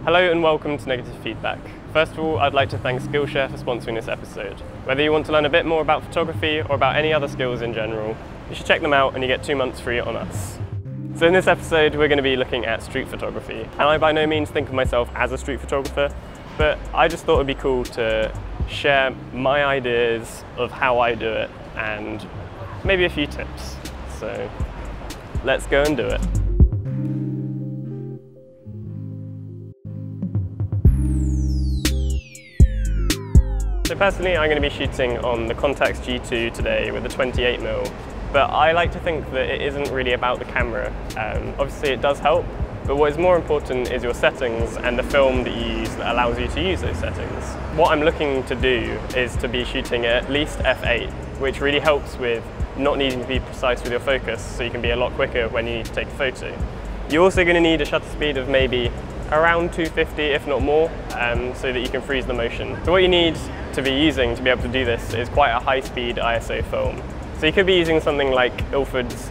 Hello and welcome to Negative Feedback. First of all, I'd like to thank Skillshare for sponsoring this episode. Whether you want to learn a bit more about photography or about any other skills in general, you should check them out and you get 2 months free on us. So in this episode, we're going to be looking at street photography. And I by no means think of myself as a street photographer, but I just thought it would be cool to share my ideas of how I do it and maybe a few tips. So let's go and do it. So personally, I'm going to be shooting on the Contax G2 today with a 28mm, but I like to think that it isn't really about the camera. Obviously it does help, but what is more important is your settings and the film that you use that allows you to use those settings. What I'm looking to do is to be shooting at least f8, which really helps with not needing to be precise with your focus, so you can be a lot quicker when you need to take a photo. You're also going to need a shutter speed of maybe around 250, if not more, so that you can freeze the motion. So what you need to be using to be able to do this is quite a high-speed ISO film. So you could be using something like Ilford's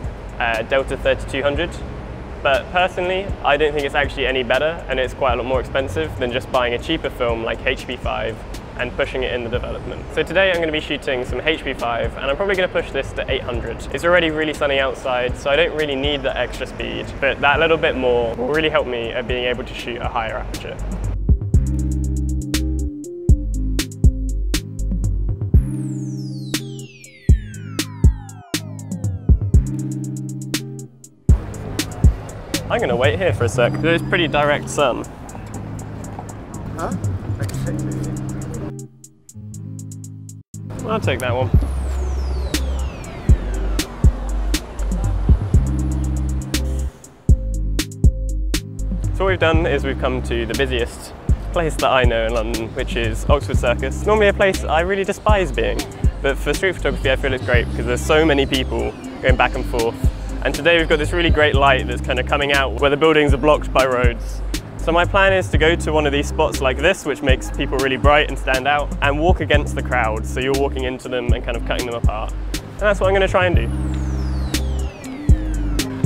Delta 3200, but personally I don't think it's actually any better, and it's quite a lot more expensive than just buying a cheaper film like HP5 and pushing it in the development. So today I'm going to be shooting some HP5 and I'm probably going to push this to 800. It's already really sunny outside, so I don't really need that extra speed, but that little bit more will really help me at being able to shoot a higher aperture. I'm going to wait here for a sec. There's pretty direct sun. Huh? I'll take that one. So what we've done is we've come to the busiest place that I know in London, which is Oxford Circus. Normally a place I really despise being, but for street photography I feel it's great because there's so many people going back and forth. And today we've got this really great light that's kind of coming out where the buildings are blocked by roads. So my plan is to go to one of these spots like this, which makes people really bright and stand out, and walk against the crowd, so you're walking into them and kind of cutting them apart. And that's what I'm going to try and do.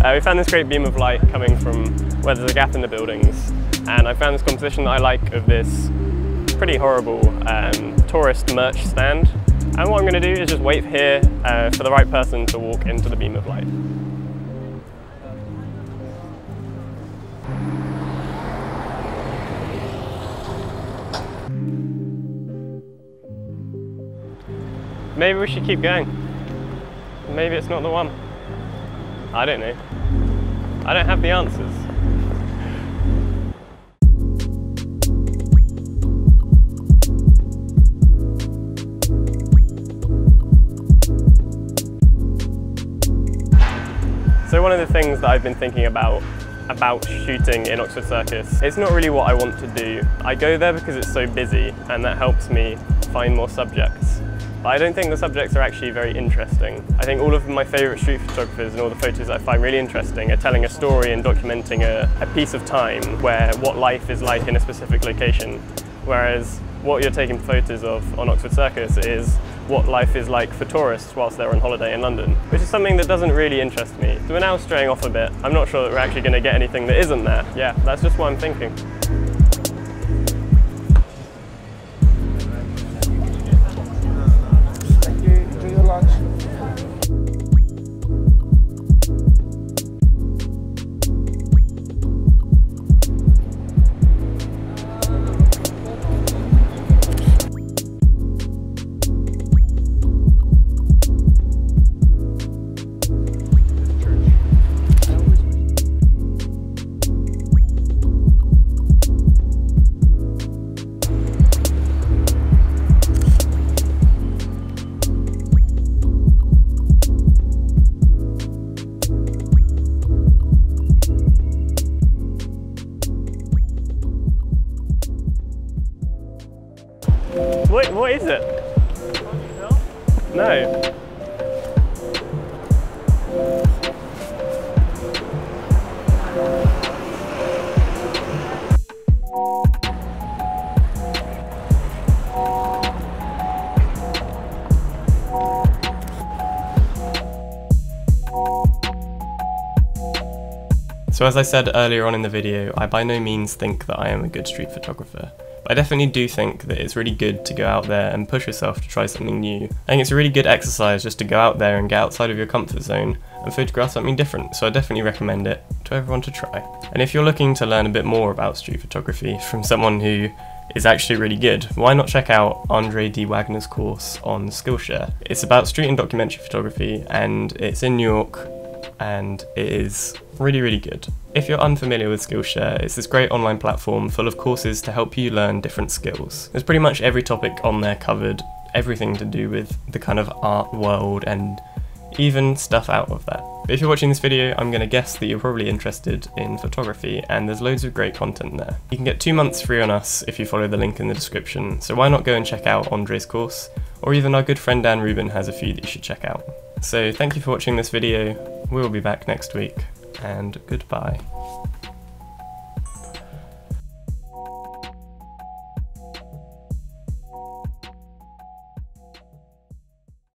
We found this great beam of light coming from where there's a gap in the buildings, and I found this composition that I like of this pretty horrible tourist merch stand. And what I'm going to do is just wait here for the right person to walk into the beam of light. Maybe we should keep going. Maybe it's not the one. I don't know. I don't have the answers. So one of the things that I've been thinking about shooting in Oxford Circus, it's not really what I want to do. I go there because it's so busy and that helps me find more subjects. But I don't think the subjects are actually very interesting. I think all of my favourite street photographers and all the photos I find really interesting are telling a story and documenting a piece of time where what life is like in a specific location. Whereas what you're taking photos of on Oxford Circus is what life is like for tourists whilst they're on holiday in London, which is something that doesn't really interest me. So we're now straying off a bit. I'm not sure that we're actually going to get anything that isn't that. Yeah, that's just what I'm thinking. What is it? No. So as I said earlier on in the video, I by no means think that I am a good street photographer. But I definitely do think that it's really good to go out there and push yourself to try something new. I think it's a really good exercise just to go out there and get outside of your comfort zone and photograph something different, so I definitely recommend it to everyone to try. And if you're looking to learn a bit more about street photography from someone who is actually really good, why not check out Andre D. Wagner's course on Skillshare. It's about street and documentary photography, and it's in New York, and it is really good. If you're unfamiliar with Skillshare, it's this great online platform full of courses to help you learn different skills. There's pretty much every topic on there covered, everything to do with the kind of art world and even stuff out of that. But if you're watching this video, I'm going to guess that you're probably interested in photography, and there's loads of great content there. You can get 2 months free on us if you follow the link in the description, so why not go and check out Andre's course, or even our good friend Dan Rubin has a few that you should check out. So thank you for watching this video, we'll be back next week, and goodbye.